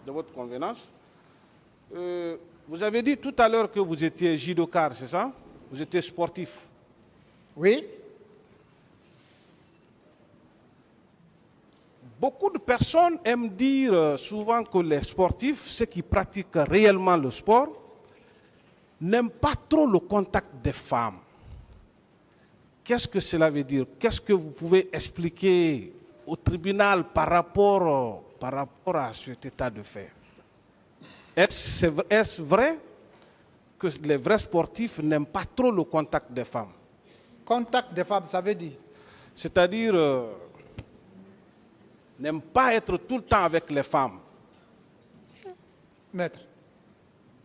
de votre convenance. Vous avez dit tout à l'heure que vous étiez judoka, c'est ça? Vous étiez sportif. Oui. Beaucoup de personnes aiment dire souvent que les sportifs, ceux qui pratiquent réellement le sport, n'aiment pas trop le contact des femmes. Qu'est-ce que cela veut dire? Qu'est-ce que vous pouvez expliquer au tribunal par rapport à cet état de fait? Est-ce vrai que les vrais sportifs n'aiment pas trop le contact des femmes? Contact des femmes, ça veut dire? C'est-à-dire, n'aiment pas être tout le temps avec les femmes. Maître.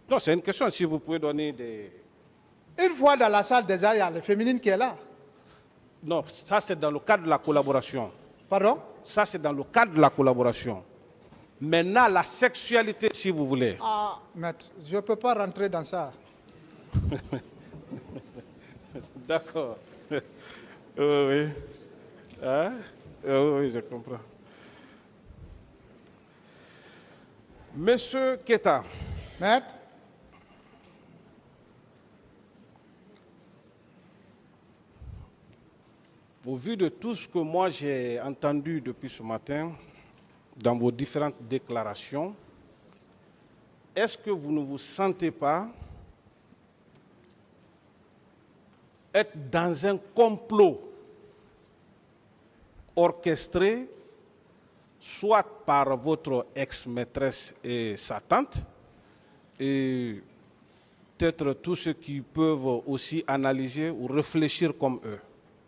Non, c'est une question, si vous pouvez donner des... Une fois dans la salle déjà, il y a les féminines qui est là. Non, ça c'est dans le cadre de la collaboration. Pardon? Ça c'est dans le cadre de la collaboration. Maintenant, la sexualité, si vous voulez. Ah, maître, je ne peux pas rentrer dans ça. D'accord. Oui. Hein? Oui, je comprends. Monsieur Keita. Maître? Au vu de tout ce que moi j'ai entendu depuis ce matin, dans vos différentes déclarations, est-ce que vous ne vous sentez pas être dans un complot orchestré, soit par votre ex-maîtresse et sa tante, et peut-être tous ceux qui peuvent aussi analyser ou réfléchir comme eux?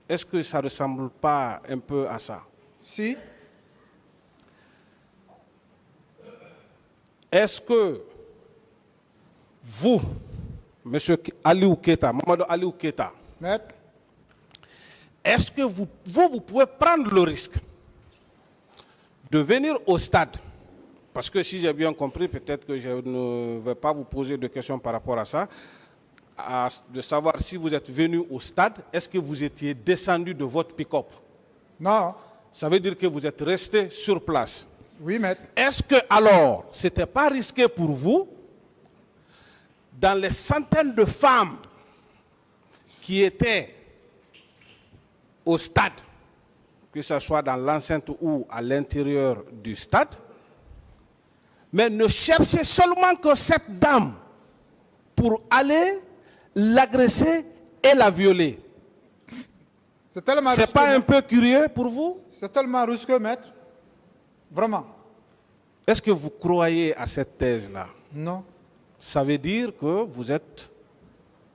Est-ce que ça ne ressemble pas un peu à ça? Si. Est-ce que vous, M. Aliou Keita, Mamadou Aliou Keita, Maître? est-ce que vous pouvez prendre le risque de venir au stade? Parce que si j'ai bien compris, peut-être que je ne vais pas vous poser de questions par rapport à ça, de savoir si vous êtes venu au stade, est-ce que vous étiez descendu de votre pick-up? Non. Ça veut dire que vous êtes resté sur place. Oui, maître. Est-ce que alors, ce n'était pas risqué pour vous, dans les centaines de femmes qui étaient au stade, que ce soit dans l'enceinte ou à l'intérieur du stade, mais ne chercher seulement que cette dame pour aller l'agresser et la violer? C'est tellement C'est risqué, pas un maître. peu curieux pour vous? C'est tellement risqué, maître. Vraiment. Est-ce que vous croyez à cette thèse-là? Non. Ça veut dire que vous êtes,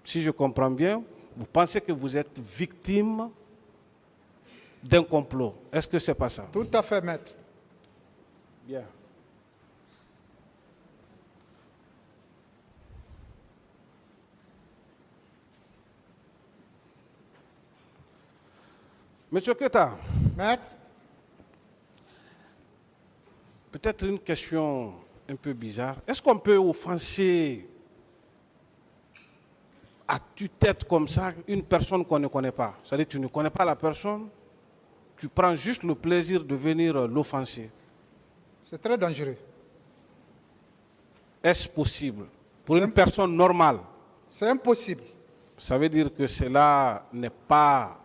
si je comprends bien, vous pensez que vous êtes victime d'un complot. Est-ce que c'est pas ça? Tout à fait, maître. Bien. Monsieur Keita, Maître? peut-être une question un peu bizarre. Est-ce qu'on peut offenser à tue-tête comme ça une personne qu'on ne connaît pas? C'est-à-dire que tu ne connais pas la personne, tu prends juste le plaisir de venir l'offenser. C'est très dangereux. Est-ce possible pour une personne normale? C'est impossible. Ça veut dire que cela n'est pas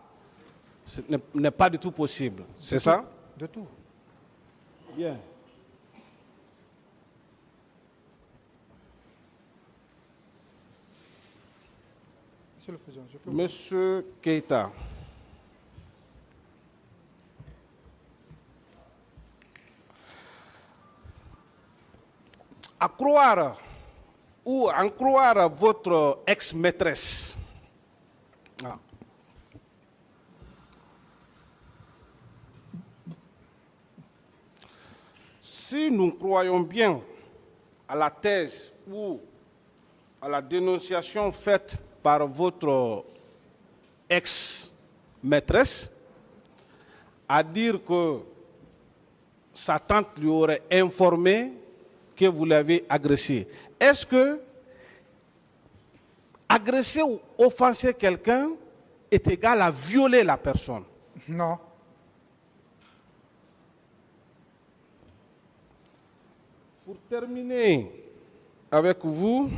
du tout possible. C'est ça? De tout. Bien. Monsieur le Président, je peux... Monsieur Keita, à croire ou en croire votre ex-maîtresse, si nous croyons bien à la thèse ou à la dénonciation faite par votre ex-maîtresse, à dire que sa tante lui aurait informé que vous l'avez agressé. Est-ce que agresser ou offenser quelqu'un est égal à violer la personne? Non. Pour terminer avec vous,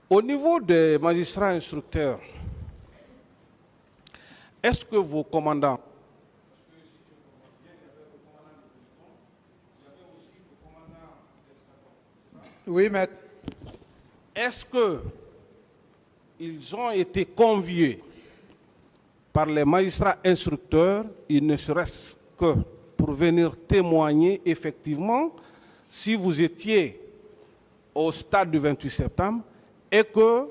au niveau des magistrats instructeurs, est-ce que vos commandants, Oui, maître. est-ce qu'ils ont été conviés par les magistrats instructeurs, il ne serait-ce que pour venir témoigner effectivement si vous étiez au stade du 28 septembre et que,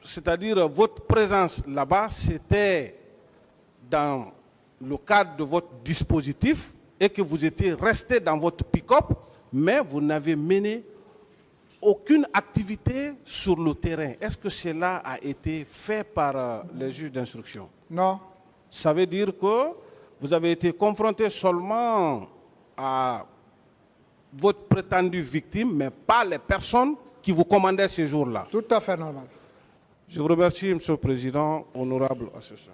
c'est-à-dire votre présence là-bas, c'était dans le cadre de votre dispositif et que vous étiez resté dans votre pick-up, mais vous n'avez mené aucune activité sur le terrain. Est-ce que cela a été fait par les juges d'instruction? Non. Ça veut dire que vous avez été confronté seulement à votre prétendue victime, mais pas les personnes qui vous commandaient ces jours-là. Tout à fait normal. Je vous remercie, Monsieur le Président, honorable assesseur.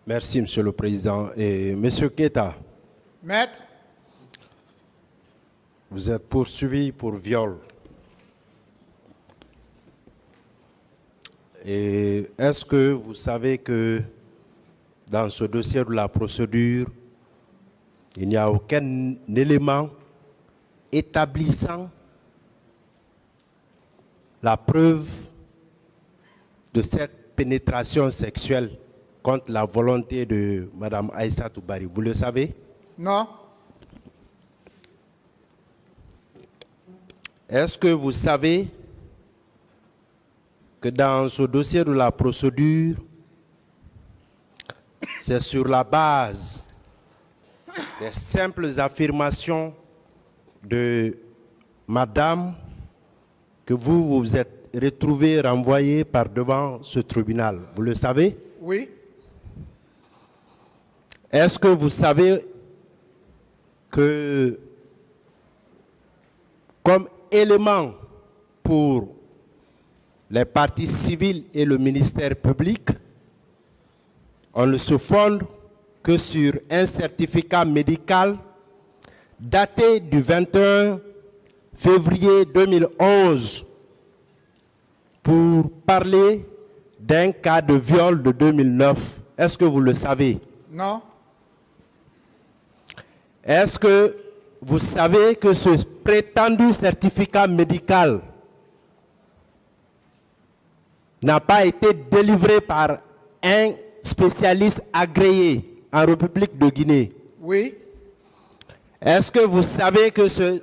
Merci, Monsieur le Président. Et Monsieur Keita, Maître, vous êtes poursuivi pour viol. Et est-ce que vous savez que dans ce dossier de la procédure, il n'y a aucun élément établissant la preuve de cette pénétration sexuelle contre la volonté de Mme Aïssatou Bari? Vous le savez? non. Est-ce que vous savez que dans ce dossier de la procédure, c'est sur la base des simples affirmations de Madame que vous vous êtes retrouvé renvoyé par devant ce tribunal? Vous le savez? Oui. Est-ce que vous savez que comme élément pour les parties civiles et le ministère public, on ne se fonde que sur un certificat médical daté du 21 février 2011 pour parler d'un cas de viol de 2009. Est-ce que vous le savez? Non. Est-ce que vous savez que ce prétendu certificat médical n'a pas été délivré par un spécialiste agréé en République de Guinée? Oui. Est-ce que vous savez que ce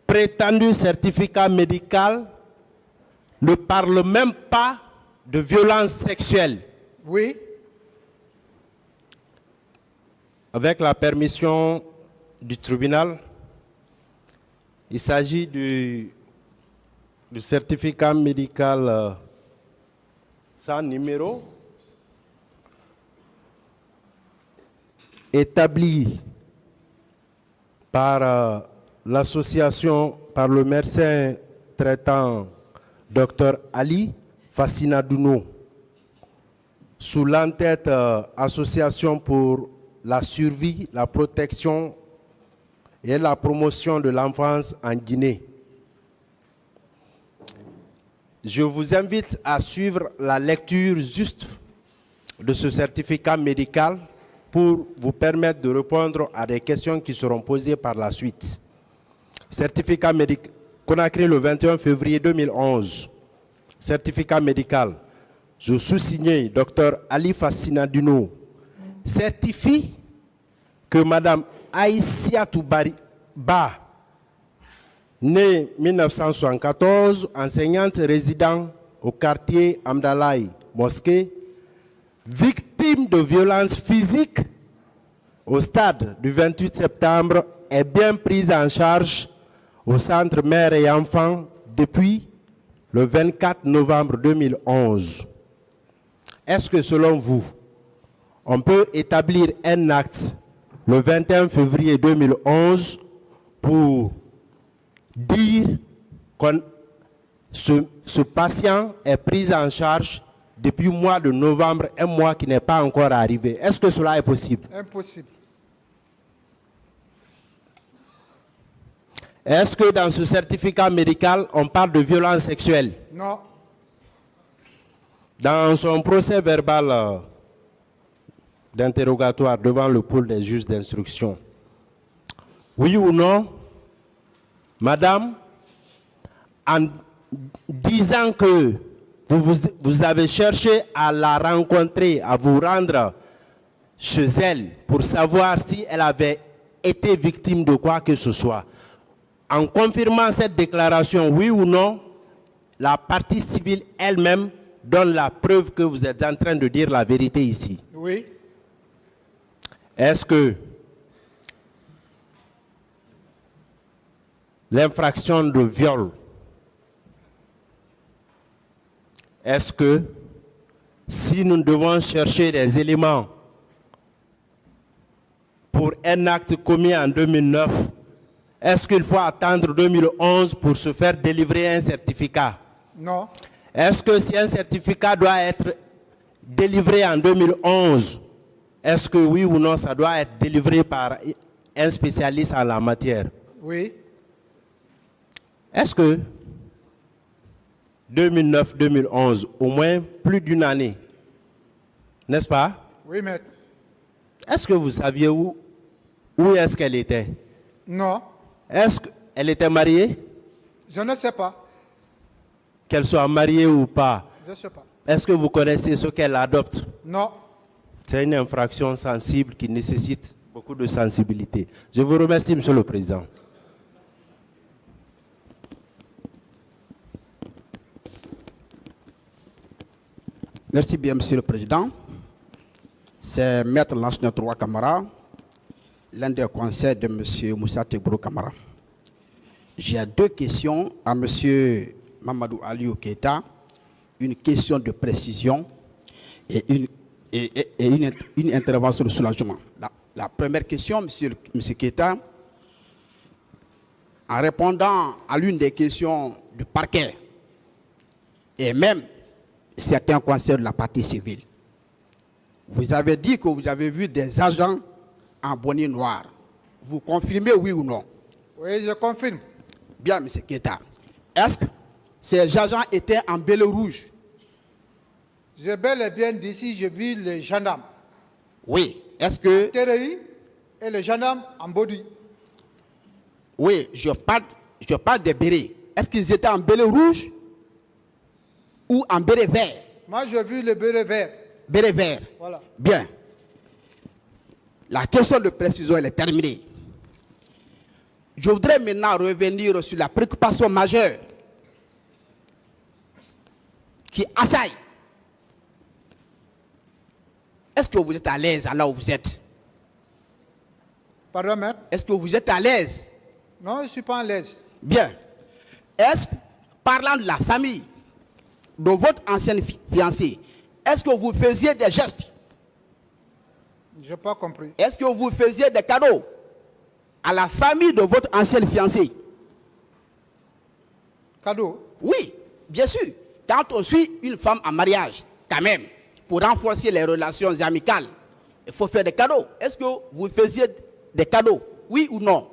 prétendu certificat médical ne parle même pas de violence sexuelle? Oui. Avec la permission du tribunal, il s'agit du certificat médical sans numéro établi par l'association, par le médecin traitant Dr Ali Fassinadouno, sous l'entête Association pour la survie, la protection et la promotion de l'enfance en Guinée. Je vous invite à suivre la lecture juste de ce certificat médical pour vous permettre de répondre à des questions qui seront posées par la suite. Certificat médical, Conakry le 21 février 2011. Certificat médical. Je sous-signe Dr Ali Fassinadouno certifie que Mme Aïssatou Bari Ba, née 1974, enseignante résidant au quartier Amdalaï, mosquée, victime de violences physiques au stade du 28 septembre, est bien prise en charge au centre mère et enfant depuis le 24 novembre 2011. Est-ce que selon vous, on peut établir un acte le 21 février 2011 pour dire que ce patient est pris en charge depuis le mois de novembre, un mois qui n'est pas encore arrivé. Est-ce que cela est possible? Impossible. Est-ce que dans ce certificat médical, on parle de violence sexuelle? Non. Dans son procès verbal d'interrogatoire devant le pôle des juges d'instruction, oui ou non, madame, en disant que vous avez cherché à la rencontrer, à vous rendre chez elle pour savoir si elle avait été victime de quoi que ce soit, en confirmant cette déclaration, oui ou non, la partie civile elle-même donne la preuve que vous êtes en train de dire la vérité ici. Oui. Est-ce que l'infraction de viol, est-ce que si nous devons chercher des éléments pour un acte commis en 2009, est-ce qu'il faut attendre 2011 pour se faire délivrer un certificat? Non. Est-ce que si un certificat doit être délivré en 2011, est-ce que oui ou non, ça doit être délivré par un spécialiste en la matière? Oui. Est-ce que 2009-2011, au moins plus d'une année, n'est-ce pas? Oui, maître. Est-ce que vous saviez où est-ce qu'elle était? Non. Est-ce qu'elle était mariée? Je ne sais pas. Qu'elle soit mariée ou pas? Je ne sais pas. Est-ce que vous connaissez ce qu'elle adopte? Non. C'est une infraction sensible qui nécessite beaucoup de sensibilité. Je vous remercie, Monsieur le Président. Merci bien, Monsieur le Président. C'est Maître Lansner Trois Camara, l'un des conseils de M. Moussa Tebro Camara. J'ai deux questions à M. Mamadou Aliou Keita, une question de précision et une intervention de soulagement. La première question, M. Keita, en répondant à l'une des questions du parquet, et même certains conseils de la partie civile, vous avez dit que vous avez vu des agents en bonnet noir. Vous confirmez, oui ou non? Oui, je confirme. Bien, M. Keita. Est-ce que ces agents étaient en belé rouge? J'ai bel et bien d'ici, j'ai vu les gendarmes. Oui. Est-ce que... Terei et les gendarmes en body. Oui, je parle des bérets. Est-ce qu'ils étaient en belé rouge ou en béret vert? Moi, j'ai vu le béret vert. Béret vert. Voilà. Bien. La question de précision, elle est terminée. Je voudrais maintenant revenir sur la préoccupation majeure qui assaille. Est-ce que vous êtes à l'aise là où vous êtes? Pardon, maître? Est-ce que vous êtes à l'aise? Non, je ne suis pas à l'aise. Bien. Est-ce que, parlant de la famille de votre ancienne fiancée, est-ce que vous faisiez des gestes? Je n'ai pas compris. Est-ce que vous faisiez des cadeaux à la famille de votre ancienne fiancée? Cadeau? Oui, bien sûr. Quand on suit une femme en mariage, quand même, pour renforcer les relations amicales, il faut faire des cadeaux. Est-ce que vous faisiez des cadeaux? Oui ou non?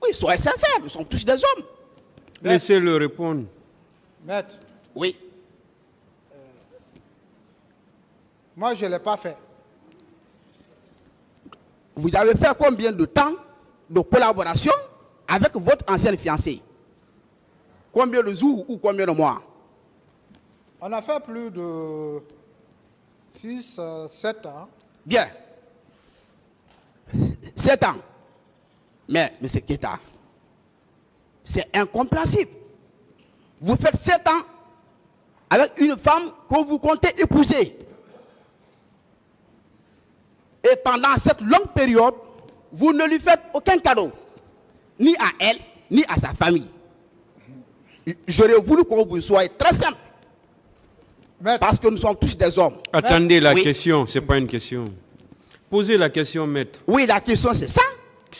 Oui, soyez sincères, nous sommes tous des hommes. Laissez-le répondre. Maître, Oui. moi, je ne l'ai pas fait. Vous avez fait combien de temps de collaboration avec votre ancienne fiancée? Combien de jours ou combien de mois? On a fait plus de 6, 7 ans. Bien. 7 ans. Mais, M. Keita, c'est incompréhensible. Vous faites 7 ans avec une femme que vous comptez épouser. Et pendant cette longue période, vous ne lui faites aucun cadeau, ni à elle, ni à sa famille. J'aurais voulu que vous soyez très simple, Maître, parce que nous sommes tous des hommes. Attendez la Oui. question, ce n'est pas une question. Posez la question, maître. Oui, la question c'est ça.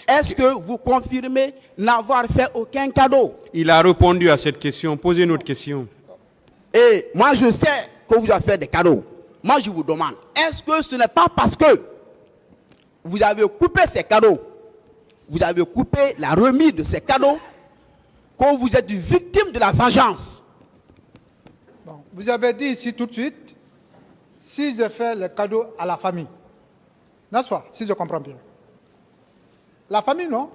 Est-ce que vous confirmez n'avoir fait aucun cadeau? Il a répondu à cette question. Posez une autre question. Et moi, je sais que vous avez fait des cadeaux. Moi, je vous demande, est-ce que ce n'est pas parce que vous avez coupé ces cadeaux, vous avez coupé la remise de ces cadeaux, que vous êtes victime de la vengeance? Bon, vous avez dit ici tout de suite, si je fais le cadeau à la famille, n'est-ce pas, si je comprends bien. La famille, non.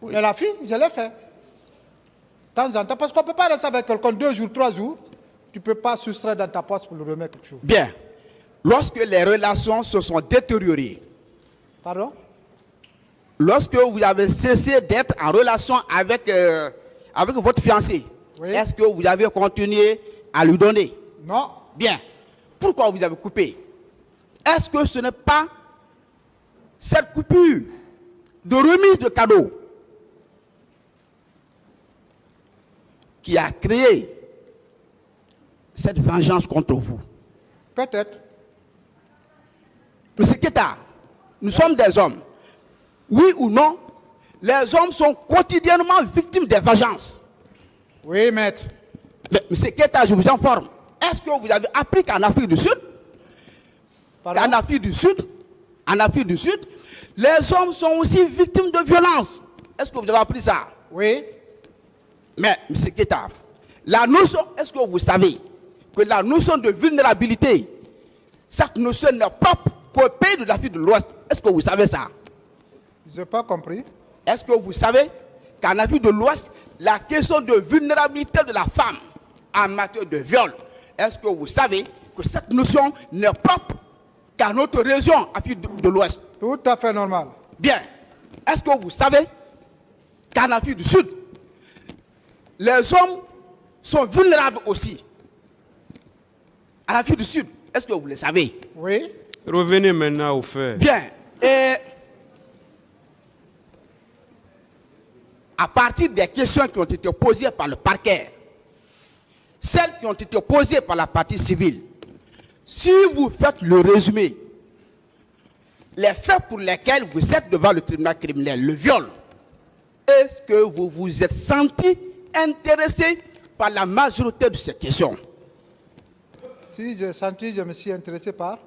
Oui. Mais la fille, je l'ai fait. De temps en temps, parce qu'on ne peut pas rester avec quelqu'un 2 jours, 3 jours, tu ne peux pas soustraire dans ta poche pour lui remettre quelque chose. Bien. Lorsque les relations se sont détériorées, Pardon? Lorsque vous avez cessé d'être en relation avec, avec votre fiancé, oui. Est-ce que vous avez continué à lui donner? Non. Bien. Pourquoi vous avez coupé? Est-ce que ce n'est pas cette coupure de remise de cadeaux qui a créé cette vengeance contre vous? Peut-être. Monsieur Keta, nous sommes des hommes. Oui ou non, les hommes sont quotidiennement victimes des vengeances. Oui, maître. Mais monsieur Keta, je vous informe. Est-ce que vous avez appris qu'en Afrique du Sud, en Afrique du Sud, les hommes sont aussi victimes de violences? Est-ce que vous avez appris ça? Oui. Mais, M. Keta, la notion, est-ce que vous savez que la notion de vulnérabilité, cette notion n'est propre qu'au pays de l'Afrique de l'Ouest? Est-ce que vous savez ça? Je n'ai pas compris. Est-ce que vous savez qu'en Afrique de l'Ouest, la question de vulnérabilité de la femme en matière de viol, est-ce que vous savez que cette notion n'est propre qu'à notre région, Afrique de l'Ouest? Tout à fait normal. Bien. Est-ce que vous savez qu'en Afrique du Sud, les hommes sont vulnérables aussi? En Afrique du Sud, est-ce que vous le savez? Oui. Revenez maintenant au fait. Bien. Et à partir des questions qui ont été posées par le parquet, celles qui ont été posées par la partie civile, si vous faites le résumé, les faits pour lesquels vous êtes devant le tribunal criminel, le viol, est-ce que vous vous êtes senti intéressé par la majorité de ces questions? Si j'ai senti, je me suis intéressé par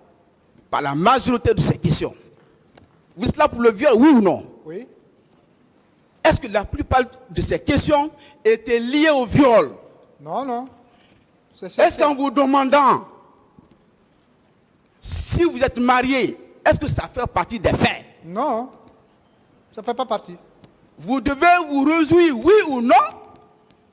la majorité de ces questions. Vous êtes là pour le viol, oui ou non? Oui. Est-ce que la plupart de ces questions étaient liées au viol? Non, non. Est-ce qu'en vous demandant si vous êtes marié, est-ce que ça fait partie des faits? Non, ça ne fait pas partie. Vous devez vous réjouir, oui ou non,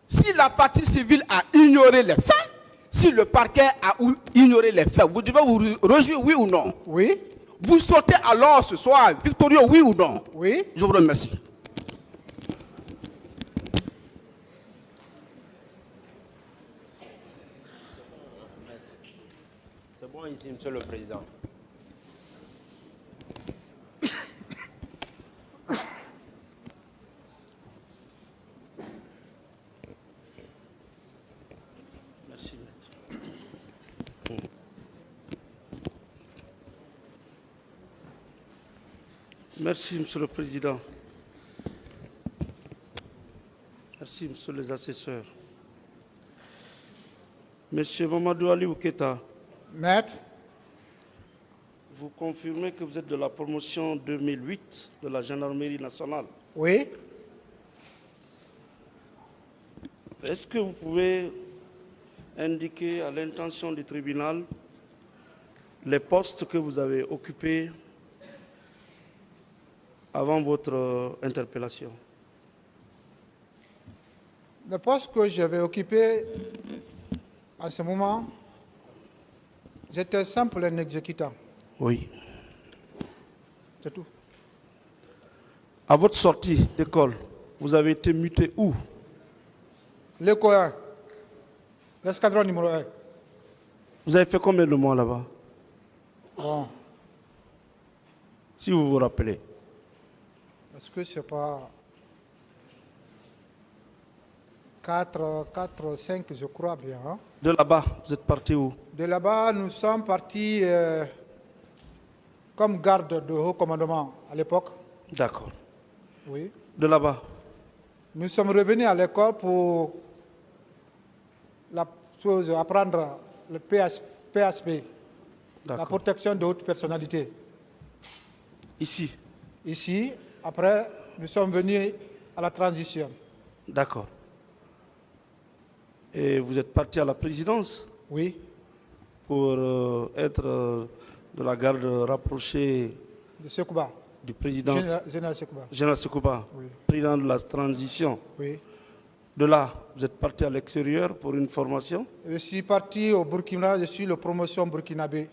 si la partie civile a ignoré les faits, si le parquet a ignoré les faits. Vous devez vous réjouir, oui ou non? Oui. Vous sortez alors ce soir victorieux, oui ou non? Oui. Je vous remercie. C'est bon ici, Monsieur le Président. Merci, maître. Merci, Monsieur le Président. Merci, Monsieur les assesseurs. Monsieur Mamadou Ali Ouketa, Maître. vous confirmez que vous êtes de la promotion 2008 de la Gendarmerie nationale. Oui. Est-ce que vous pouvez indiquer à l'intention du tribunal les postes que vous avez occupés avant votre interpellation? Le poste que j'avais occupé en ce moment, j'étais simple un exécutant. Oui. C'est tout. À votre sortie d'école, vous avez été muté où? L'éco 1, l'escadron numéro 1. Vous avez fait combien de mois là-bas? Bon, Si vous vous rappelez. est-ce que c'est pas 4, 5, je crois bien. Hein? De là-bas, vous êtes parti où? De là-bas, nous sommes partis comme garde de haut commandement à l'époque. D'accord. Oui. De là-bas. Nous sommes revenus à l'école pour apprendre le PSP, la D'accord. protection de haute personnalité. Ici. Ici, après, nous sommes venus à la transition. D'accord. Et vous êtes parti à la présidence Oui, pour être de la garde rapprochée de Sekouba, du président Général Sekouba. Général Sekouba, Oui. président de la transition. Oui. De là, vous êtes parti à l'extérieur pour une formation. Je suis parti au Burkina, je suis le promotion burkinabé.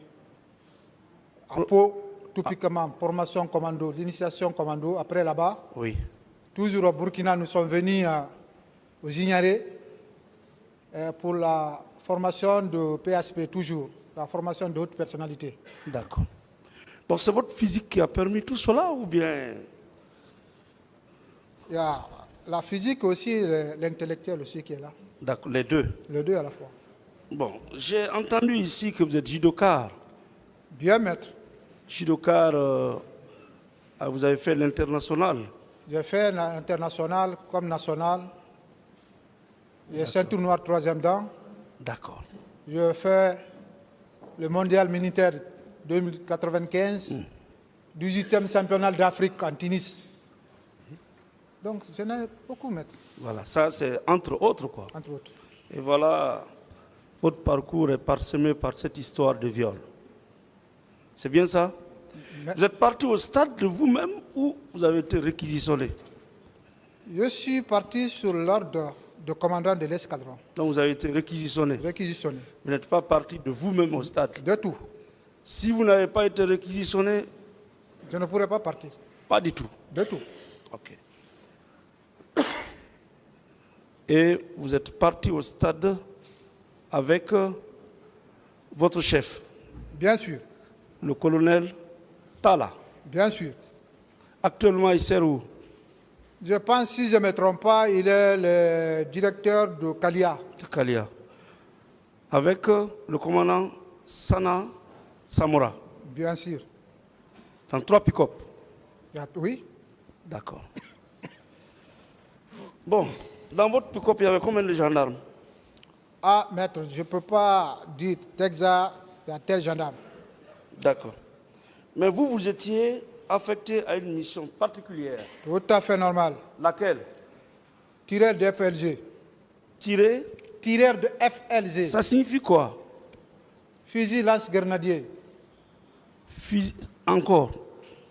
À Pau, typiquement, formation commando, l'initiation commando. Après là-bas, Oui. toujours au Burkina, nous sommes venus aux Ignarés pour la formation de PSP, toujours, la formation de haute personnalité. D'accord. Bon, c'est votre physique qui a permis tout cela ou bien Il y a la physique aussi, l'intellectuel aussi qui est là, d'accord, les deux. les deux à la fois. Bon, j'ai entendu ici que vous êtes judoka. Bien, maître. Judoka, vous avez fait l'international. J'ai fait international comme national. J'ai ceinture noire 3e dan. D'accord. J'ai fait le mondial militaire 2095, 18e championnat d'Afrique en tennis. Donc, j'en ai beaucoup, maître, Voilà, ça c'est entre autres quoi. entre autres. Et voilà, votre parcours est parsemé par cette histoire de viol. C'est bien ça? Mais Vous êtes parti au stade de vous-même ou vous avez été réquisitionné? je suis parti sur l'ordre de commandant de l'escadron, Donc vous avez été réquisitionné. réquisitionné. Vous n'êtes pas parti de vous-même au stade. De tout. Si vous n'avez pas été réquisitionné, Je ne pourrais pas partir. pas du tout. De tout. Ok. Et vous êtes parti au stade avec votre chef, Bien sûr. le colonel Tala. Bien sûr. Actuellement, il sert où? Je pense, si je ne me trompe pas, il est le directeur de Kalia. De Kalia. Avec le commandant Sana Samora. Bien sûr. Dans 3 pick-up. Oui. D'accord. Bon, dans votre pick-up, il y avait combien de gendarmes? Ah, maître, je ne peux pas dire exact, il y a tel gendarme. D'accord. Mais vous, vous étiez affecté à une mission particulière. Tout à fait normal. Laquelle? Tireur de FLG. Tirer. Tireur de FLG. Ça signifie quoi? Fusil lance-grenadier. Encore.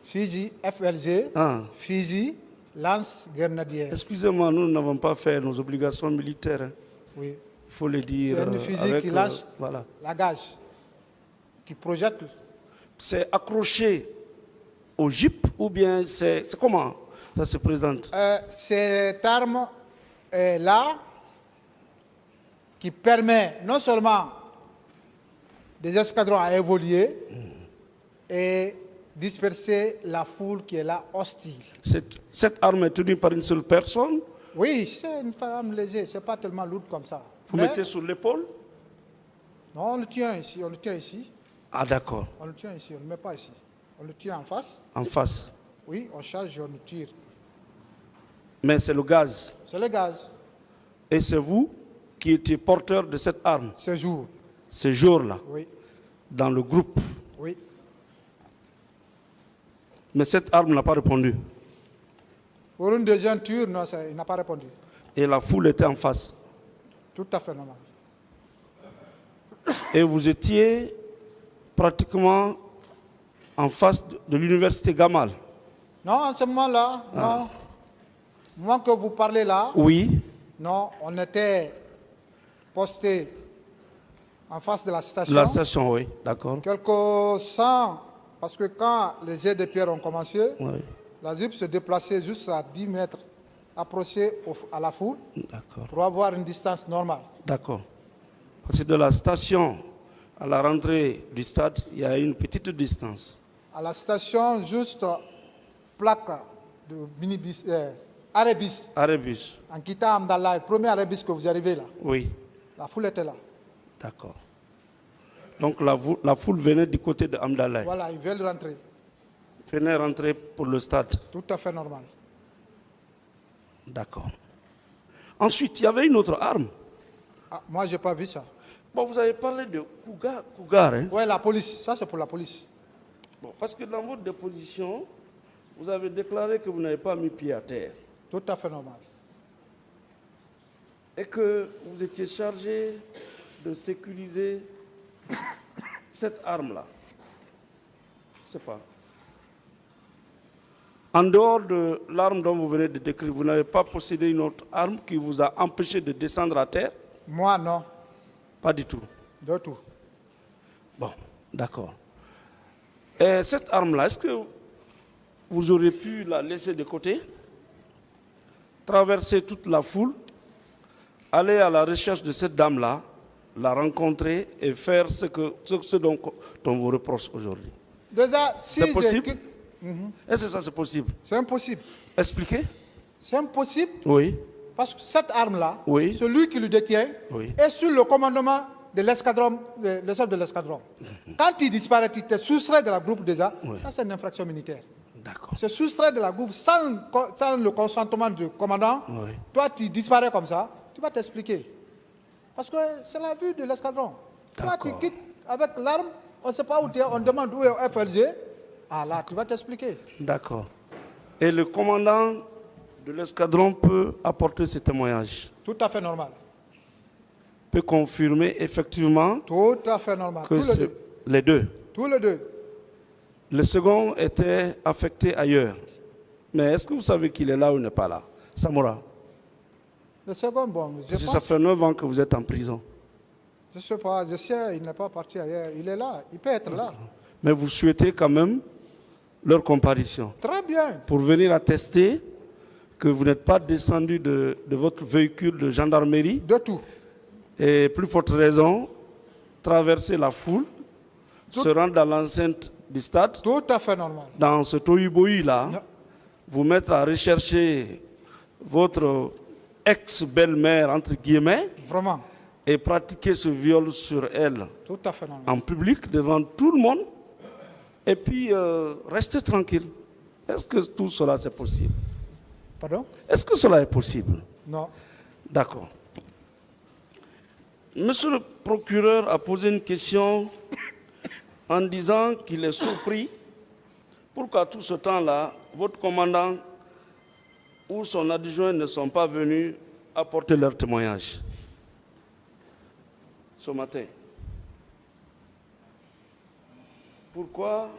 Fusil FLG. Ah. Fusil lance-grenadier. Excusez-moi, nous n'avons pas fait nos obligations militaires. Hein. Oui. Il faut le dire. C'est une fusil avec, qui lance voilà. la gage, qui projette. C'est accroché au jeep ou bien c'est comment ça se présente? Cette arme est là qui permet non seulement des escadrons à évoluer et disperser la foule qui est là hostile. Cette arme est tenue par une seule personne. Oui, c'est une arme légère, c'est pas tellement lourd comme ça. Vous Mais- mettez sur l'épaule? Non, on le tient ici, on le tient ici, Ah d'accord, on le tient ici, on ne le met pas ici. On le tient en face, en face. oui, on charge et on le tire. Mais c'est le gaz. C'est le gaz, Et c'est vous qui étiez porteur de cette arme ce jour. ce jour-là, Oui, dans le groupe. oui. Mais cette arme n'a pas répondu. Pour une deuxième ture, non, il n'a pas répondu. Et la foule était en face. Tout à fait normal. Et vous étiez pratiquement en face de l'université Gamal. Non, en ce moment-là, non. Au moment que vous parlez là, Oui, non, on était posté en face de la station. la station, oui, d'accord. Quelques 100, parce que quand les jets de pierre ont commencé, Oui, la ZIP se déplaçait juste à 10 mètres, approché à la foule, d'accord, pour avoir une distance normale. d'accord. Parce que de la station à la rentrée du stade, il y a une petite distance. À la station, juste plaque de minibus, arrêt-bus. Arébus, En quittant Amdallah, le premier arrêt-bus que vous arrivez là, oui, la foule était là. d'accord. Donc la foule venait du côté de Amdallah. Voilà, ils veulent rentrer. venait rentrer pour le stade. Tout à fait normal. D'accord. Ensuite, il y avait une autre arme. Ah, moi, je n'ai pas vu ça. Bon, vous avez parlé de cougar, hein? Oui, la police. Ça, c'est pour la police. Bon, parce que dans votre déposition, vous avez déclaré que vous n'avez pas mis pied à terre Tout à fait normal. et que vous étiez chargé de sécuriser cette arme-là. Je ne sais pas. En dehors de l'arme dont vous venez de décrire, vous n'avez pas possédé une autre arme qui vous a empêché de descendre à terre? Moi, non. Pas du tout. De tout. Bon, d'accord. Et cette arme-là, est-ce que vous auriez pu la laisser de côté, traverser toute la foule, aller à la recherche de cette dame-là, la rencontrer et faire ce dont on vous reproche aujourd'hui? Déjà, si C'est possible? j'ai- Est-ce que ça c'est possible? C'est impossible. Expliquez. C'est impossible Oui, parce que cette arme-là, Oui. celui qui le détient, Oui. est sur le commandement de l'escadron, le chef de l'escadron. Quand il disparaît, il te soustrait de la groupe déjà, Oui. ça c'est une infraction militaire. d'accord. Se soustraire de la groupe sans le consentement du commandant, Oui. toi tu disparais comme ça, tu vas t'expliquer. Parce que c'est la vue de l'escadron. Toi tu D'accord. quittes avec l'arme, on ne sait pas où tu es, on demande où est FLG. Ah là, tu vas t'expliquer. D'accord. Et le commandant de l'escadron peut apporter ce témoignage, Tout à fait normal. peut confirmer effectivement Tout à fait normal. que Tous les c'est deux. les deux. Tous les deux. Le second était affecté ailleurs. Mais est-ce que vous savez qu'il est là ou n'est pas là? Samora, Le second, bon, je parce que ça pense, fait 9 ans que vous êtes en prison. je sais pas, je sais, il n'est pas parti ailleurs. Il est là, il peut être là. Mais vous souhaitez quand même leur comparution Très bien. pour venir attester que vous n'êtes pas descendu de votre véhicule de gendarmerie De tout. et, plus forte raison, traverser la foule, se rendre dans l'enceinte du stade, Tout à fait normal. dans ce tohu-bohu-là, Non. vous mettre à rechercher votre ex-belle-mère, entre guillemets, Vraiment. et pratiquer ce viol sur elle Tout à fait normal. en public, devant tout le monde, et puis rester tranquille. Est-ce que tout cela c'est possible? Pardon? Est-ce que cela est possible? Non. D'accord. Monsieur le procureur a posé une question en disant qu'il est surpris pourquoi tout ce temps-là, votre commandant ou son adjoint ne sont pas venus apporter leur témoignage ce matin. Pourquoi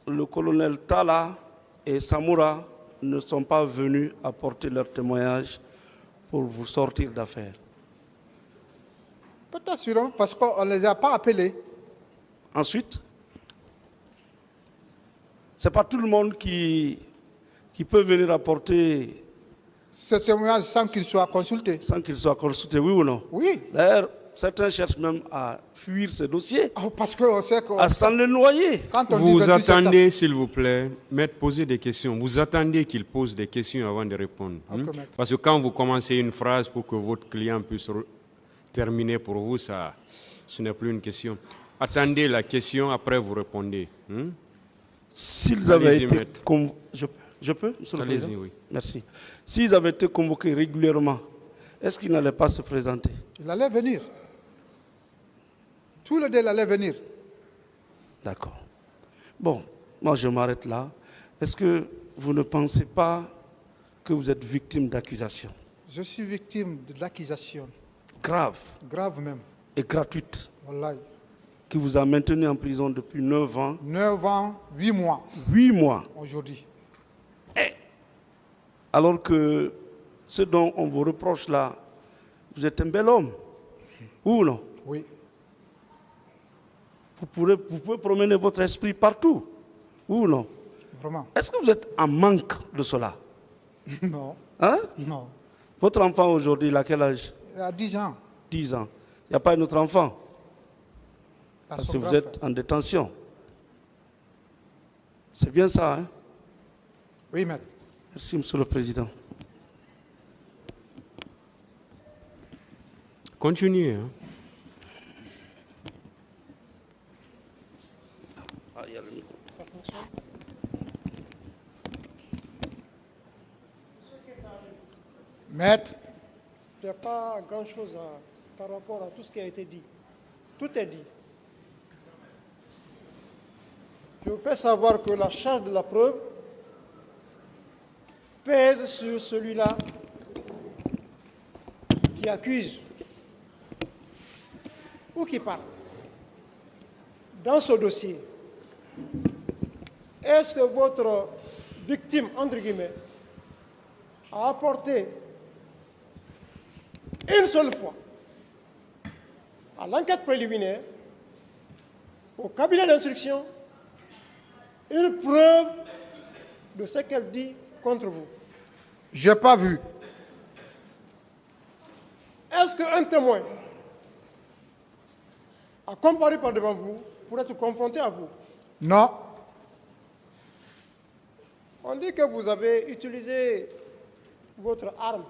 le colonel Tala et Samoura ne sont pas venus apporter leur témoignage pour vous sortir d'affaire? Peut-être sûrement parce qu'on ne les a pas appelés. Ensuite, ce n'est pas tout le monde qui peut venir apporter Ce témoignage sans qu'ils soient consultés. sans qu'il soit consulté, oui ou non? Oui. D'ailleurs, certains cherchent même à fuir ces dossiers, Oh, parce qu'on sait que à s'en les noyer. quand on dit Vous 28 septembre, attendez, s'il vous plaît, maître, poser des questions. Vous attendez qu'il pose des questions avant de répondre. Ok, maître. Parce que quand vous commencez une phrase pour que votre client puisse terminer pour vous, ça, ce n'est plus une question. Attendez la question, après vous répondez. S'ils avaient Allez-y, été maître. Je peux, monsieur le Allez-y, Président? oui. Merci. S'ils avaient été convoqués régulièrement, est-ce qu'ils n'allaient pas se présenter? il allait venir. Tout le deux, il allait venir. D'accord. Bon, moi je m'arrête là. Est-ce que vous ne pensez pas que vous êtes victime d'accusations Je suis victime de l'accusation, graves grave même. et gratuites Wallahi. qui vous a maintenu en prison depuis 9 ans, 9 ans, 8 mois 8 mois, aujourd'hui. alors que ce dont on vous reproche là, vous êtes un bel homme, ou non? Oui. Vous pouvez promener votre esprit partout, ou non? Vraiment. Est-ce que vous êtes en manque de cela? Non. Hein? Non. Votre enfant aujourd'hui, il a quel âge? Il a 10 ans. 10 ans. Il n'y a pas un autre enfant, à parce son que vous grand êtes frère. en détention. C'est bien ça, hein? Oui, maître. Merci, Monsieur le Président. Continuez. Hein. Ah, il y a le micro. Maître, Il n'y a pas grand-chose par rapport à tout ce qui a été dit. Tout est dit. Je vous fais savoir que la charge de la preuve pèse sur celui-là qui accuse ou qui parle. Dans ce dossier, est-ce que votre victime, entre guillemets, a apporté une seule fois à l'enquête préliminaire, au cabinet d'instruction, une preuve de ce qu'elle dit contre vous? je n'ai pas vu. Est-ce qu'un témoin a comparé par devant vous pour être confronté à vous? Non, On dit que vous avez utilisé votre arme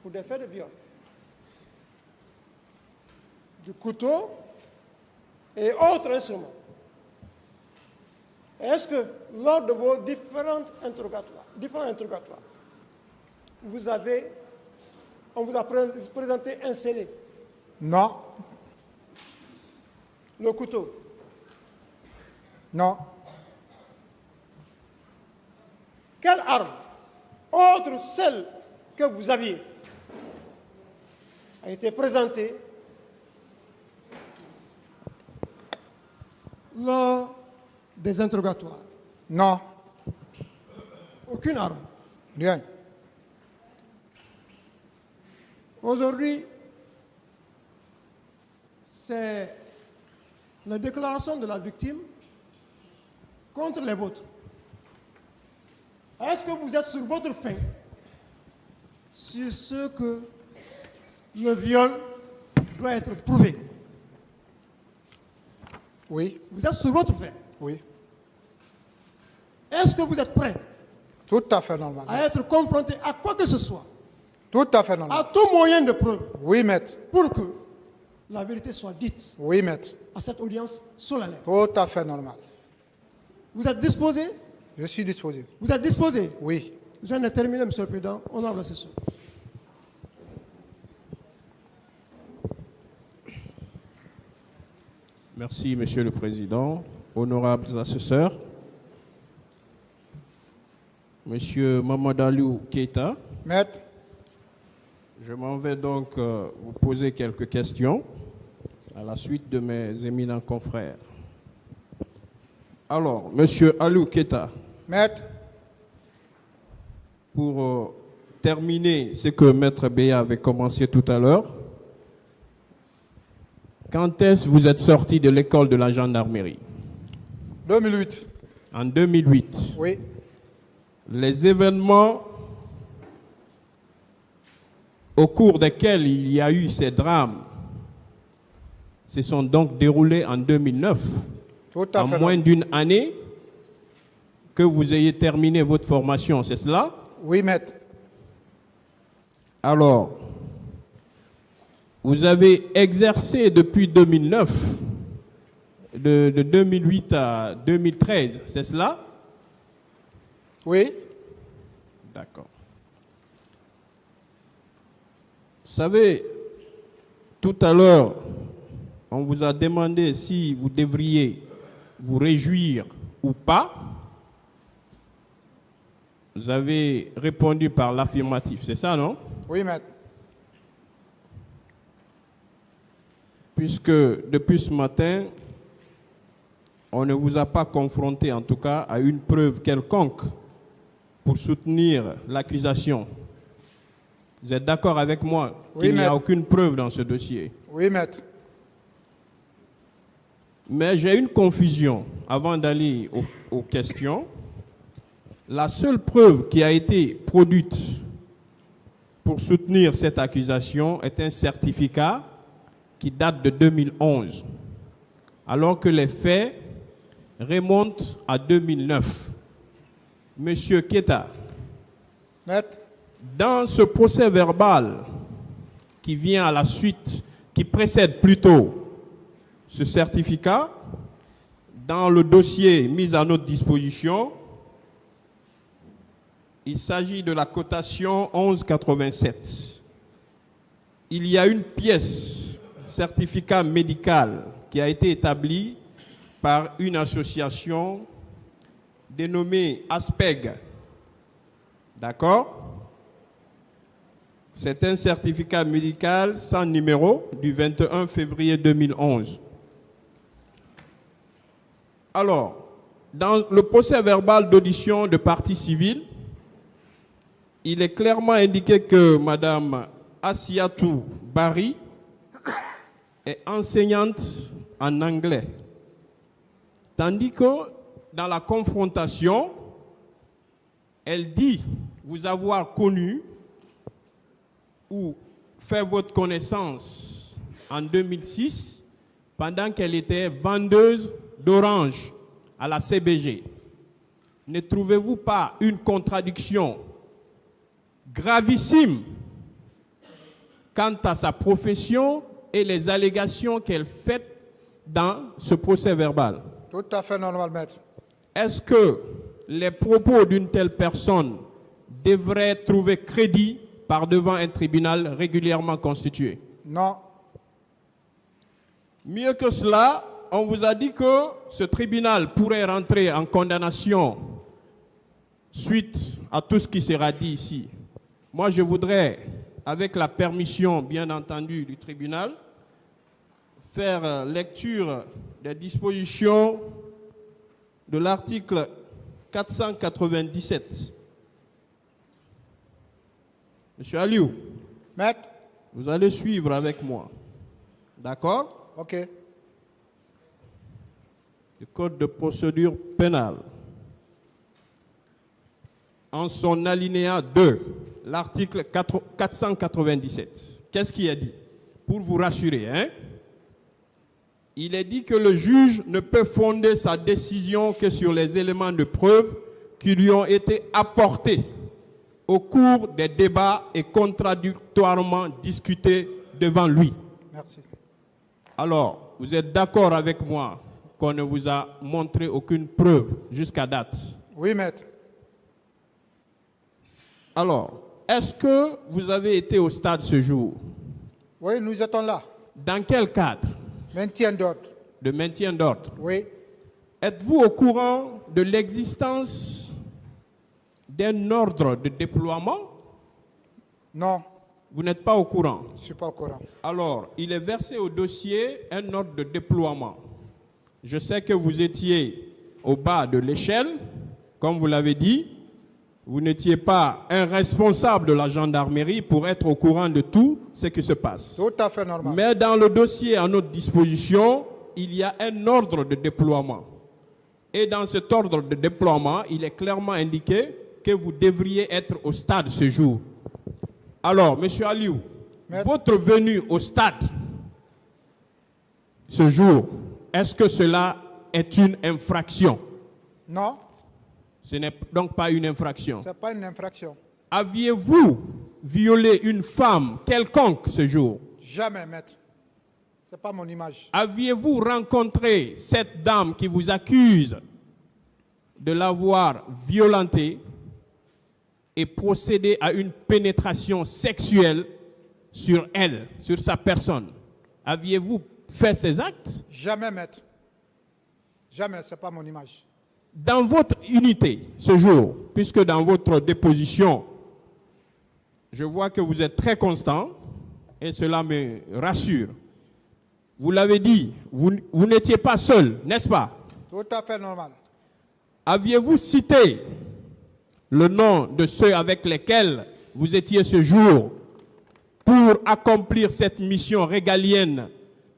pour des faits de viol. Du couteau et autres instruments. Est-ce que lors de vos différents interrogatoires, on vous a présenté un scellé, non, le couteau? non, Quelle arme, autre celle que vous aviez, a été présentée lors des interrogatoires? non, Aucune arme. rien. Aujourd'hui, c'est la déclaration de la victime contre les vôtres. Est-ce que vous êtes sur votre faim sur ce que le viol doit être prouvé? Oui, Vous êtes sur votre faim. oui, Est-ce que vous êtes prêt tout à fait normal. à être confronté à quoi que ce soit, Tout à fait à normal. tout moyen de preuve, Oui, maître. pour que la vérité soit dite Oui, maître. à cette audience solennelle? Tout à fait normal. Vous êtes disposé? Je suis disposé. Vous êtes disposé? Oui. Je viens de terminer, Monsieur le Président. Honorable assesseur. Merci, Monsieur le Président. Honorables assesseurs, Monsieur Mamadou Keita, Maître, je m'en vais donc vous poser quelques questions à la suite de mes éminents confrères. Alors, Monsieur Alou Keita, maître, pour terminer ce que Maître Béa avait commencé tout à l'heure, quand est-ce que vous êtes sorti de l'école de la gendarmerie? 2008. En 2008. Oui. Les événements au cours desquels il y a eu ces drames se sont donc déroulés en 2009, Tout à en fait moins normal. d'une année que vous ayez terminé votre formation, c'est cela? Oui, maître. Alors, vous avez exercé depuis 2009, de 2008 à 2013, c'est cela? Oui. D'accord. Vous savez, tout à l'heure, on vous a demandé si vous devriez vous réjouir ou pas. Vous avez répondu par l'affirmatif, c'est ça, non? Oui, maître. Puisque depuis ce matin, on ne vous a pas confronté, en tout cas, à une preuve quelconque pour soutenir l'accusation. Vous êtes d'accord avec moi Oui, qu'il n'y a maître. aucune preuve dans ce dossier? Oui, maître. Mais j'ai une confusion avant d'aller aux questions. La seule preuve qui a été produite pour soutenir cette accusation est un certificat qui date de 2011, alors que les faits remontent à 2009. Monsieur Keita, Maître. dans ce procès verbal qui vient à la suite, qui précède plutôt ce certificat, dans le dossier mis à notre disposition, Il s'agit de la cotation 1187. Il y a une pièce, certificat médical, qui a été établie par une association dénommée ASPEG. D'accord? C'est un certificat médical sans numéro du 21 février 2011. Alors, dans le procès verbal d'audition de partie civile, il est clairement indiqué que Mme Assiatou Bari est enseignante en anglais. Tandis que dans la confrontation, elle dit vous avoir connu ou fait votre connaissance en 2006 pendant qu'elle était vendeuse d'orange à la CBG. Ne trouvez-vous pas une contradiction gravissime quant à sa profession et les allégations qu'elle fait dans ce procès verbal? Tout à fait normal, maître. Est-ce que les propos d'une telle personne devraient trouver crédit par devant un tribunal régulièrement constitué? Non. Mieux que cela, on vous a dit que ce tribunal pourrait rentrer en condamnation suite à tout ce qui sera dit ici. Moi, je voudrais, avec la permission, bien entendu, du tribunal, faire lecture des dispositions de l'article 497. Monsieur Aliou, Maître. vous allez suivre avec moi. D'accord? OK. Le Code de procédure pénale. En son alinéa 2, l'article 497. Qu'est-ce qu'il a dit? Pour vous rassurer, hein? Il est dit que le juge ne peut fonder sa décision que sur les éléments de preuve qui lui ont été apportés au cours des débats et contradictoirement discutés devant lui. Merci. Alors, vous êtes d'accord avec moi qu'on ne vous a montré aucune preuve jusqu'à date? Oui, maître. Alors, est-ce que vous avez été au stade ce jour? Oui, nous étions là. Dans quel cadre? Maintien d'ordre. De maintien d'ordre. Oui. Êtes-vous au courant de l'existence d'un ordre de déploiement? Non, Vous n'êtes pas au courant. je ne suis pas au courant. Alors, il est versé au dossier un ordre de déploiement. Je sais que vous étiez au bas de l'échelle, comme vous l'avez dit. Vous n'étiez pas un responsable de la gendarmerie pour être au courant de tout ce qui se passe. Tout à fait normal. Mais dans le dossier à notre disposition, il y a un ordre de déploiement. Et dans cet ordre de déploiement, il est clairement indiqué que vous devriez être au stade ce jour. Alors, M. Aliou, votre venue au stade ce jour, est-ce que cela est une infraction? Non, Ce n'est donc pas une infraction. ce n'est pas une infraction. Aviez-vous violé une femme quelconque ce jour? Jamais, maître. Ce n'est pas mon image. Aviez-vous rencontré cette dame qui vous accuse de l'avoir violentée et procédé à une pénétration sexuelle sur elle, sur sa personne? Aviez-vous fait ces actes? Jamais, maître. Jamais, ce n'est pas mon image. Dans votre unité, ce jour, puisque dans votre déposition, je vois que vous êtes très constant, et cela me rassure. Vous l'avez dit, vous n'étiez pas seul, n'est-ce pas? Tout à fait normal. Aviez-vous cité le nom de ceux avec lesquels vous étiez ce jour pour accomplir cette mission régalienne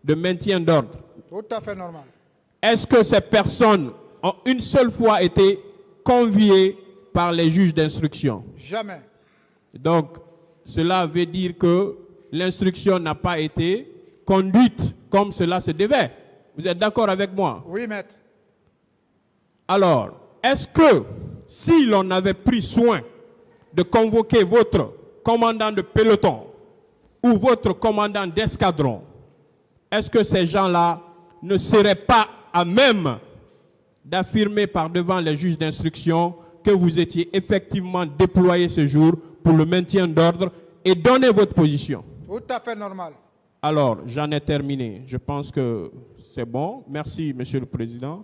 de maintien d'ordre? Tout à fait normal. Est-ce que ces personnes ont une seule fois été conviées par les juges d'instruction? Jamais. Donc, cela veut dire que l'instruction n'a pas été conduite comme cela se devait. Vous êtes d'accord avec moi? Oui, maître. Alors, est-ce que si l'on avait pris soin de convoquer votre commandant de peloton ou votre commandant d'escadron, est-ce que ces gens-là ne seraient pas à même d'affirmer par devant les juges d'instruction que vous étiez effectivement déployé ce jour pour le maintien d'ordre et donnez votre position. Tout à fait normal. Alors, j'en ai terminé. Je pense que c'est bon. Merci, Monsieur le Président.